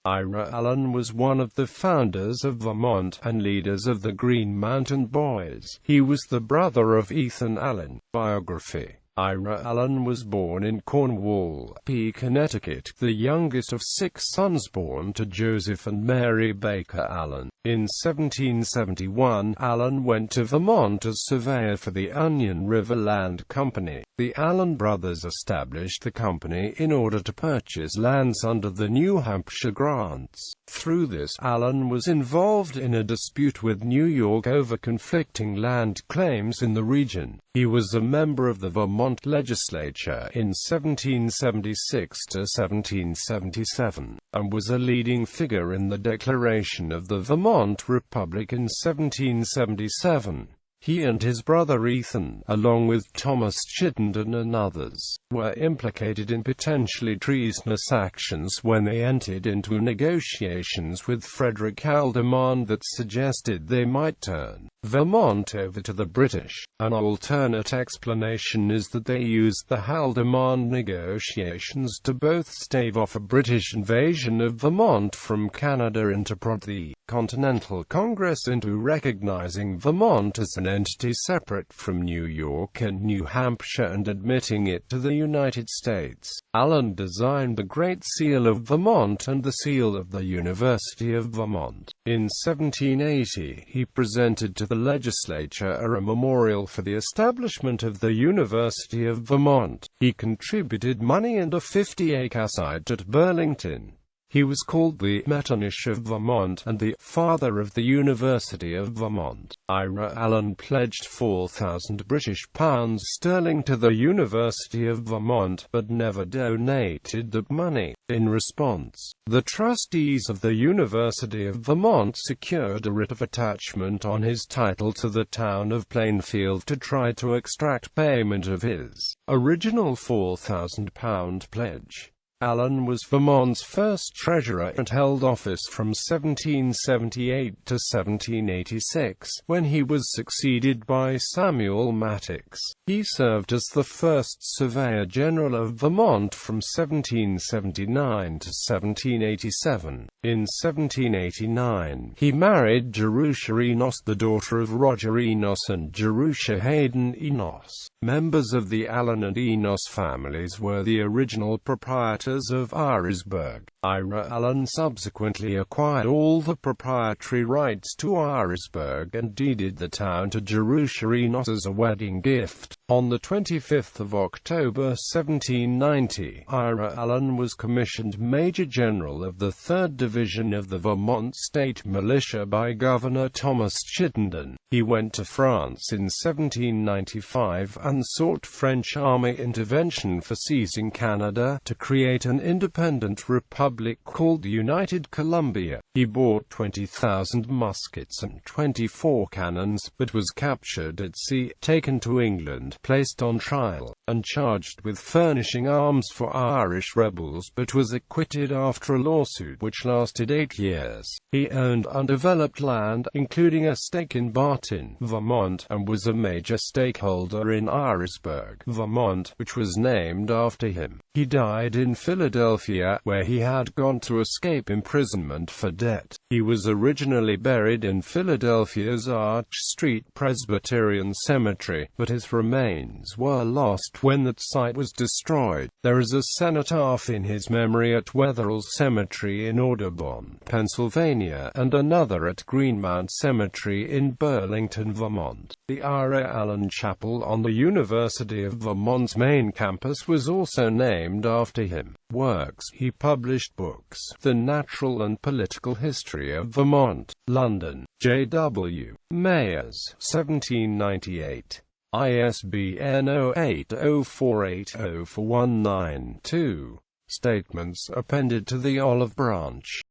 Ira Allen was one of the founders of Vermont, and leaders of the Green Mountain Boys. He was the brother of Ethan Allen. Biography. Ira Allen was born in Cornwall, Connecticut, the youngest of 6 sons born to Joseph and Mary Baker Allen. In 1771, Allen went to Vermont as surveyor for the Onion River Land Company. The Allen brothers established the company in order to purchase lands under the New Hampshire grants. Through this, Allen was involved in a dispute with New York over conflicting land claims in the region. He was a member of the Vermont legislature in 1776 to 1777, and was a leading figure in the declaration of the Vermont Republic in 1777. He and his brother Ethan, along with Thomas Chittenden and others, were implicated in potentially treasonous actions when they entered into negotiations with Frederick Haldimand that suggested they might turn Vermont over to the British. An alternate explanation is that they used the Haldimand negotiations to both stave off a British invasion of Vermont from Canada and to prod the Continental Congress into recognizing Vermont as an entity separate from New York and New Hampshire and admitting it to the United States. Allen designed the Great Seal of Vermont and the Seal of the University of Vermont. In 1780, he presented to the legislature a memorial for the establishment of the University of Vermont. He contributed money and a 50-acre site at Burlington. He was called the Metternich of Vermont, and the father of the University of Vermont. Ira Allen pledged £4,000 to the University of Vermont, but never donated the money. In response, the trustees of the University of Vermont secured a writ of attachment on his title to the town of Plainfield to try to extract payment of his original £4,000 pledge. Allen was Vermont's first treasurer and held office from 1778 to 1786, when he was succeeded by Samuel Mattix. He served as the first Surveyor General of Vermont from 1779 to 1787. In 1789, he married Jerusha Enos, the daughter of Roger Enos and Jerusha Hayden Enos. Members of the Allen and Enos families were the original proprietors of Irisburg. Ira Allen subsequently acquired all the proprietary rights to Irisburg and deeded the town to Jerusha Enos as a wedding gift. On the 25th of October 1790, Ira Allen was commissioned Major General of the 3rd Division of the Vermont State Militia by Governor Thomas Chittenden. He went to France in 1795 and sought French army intervention for seizing Canada, to create an independent republic called the United Columbia. He bought 20,000 muskets and 24 cannons, but was captured at sea, taken to England, placed on trial, and charged with furnishing arms for Irish rebels, but was acquitted after a lawsuit which lasted 8 years. He owned undeveloped land, including a stake in Barton, Vermont, and was a major stakeholder in Irisburg, Vermont, which was named after him. He died in Philadelphia, where he had gone to escape imprisonment for debt. He was originally buried in Philadelphia's Arch Street Presbyterian Cemetery, but his remains were lost when that site was destroyed. There is a cenotaph in his memory at Wetherill Cemetery in Audubon, Pennsylvania, and another at Greenmount Cemetery in Burlington, Vermont. The Ira Allen Chapel on the University of Vermont's main campus was also named after him. Works. He published books: The Natural and Political History of Vermont, London, J.W. Mayers, 1798. ISBN 0804804192. Statements appended to the olive branch.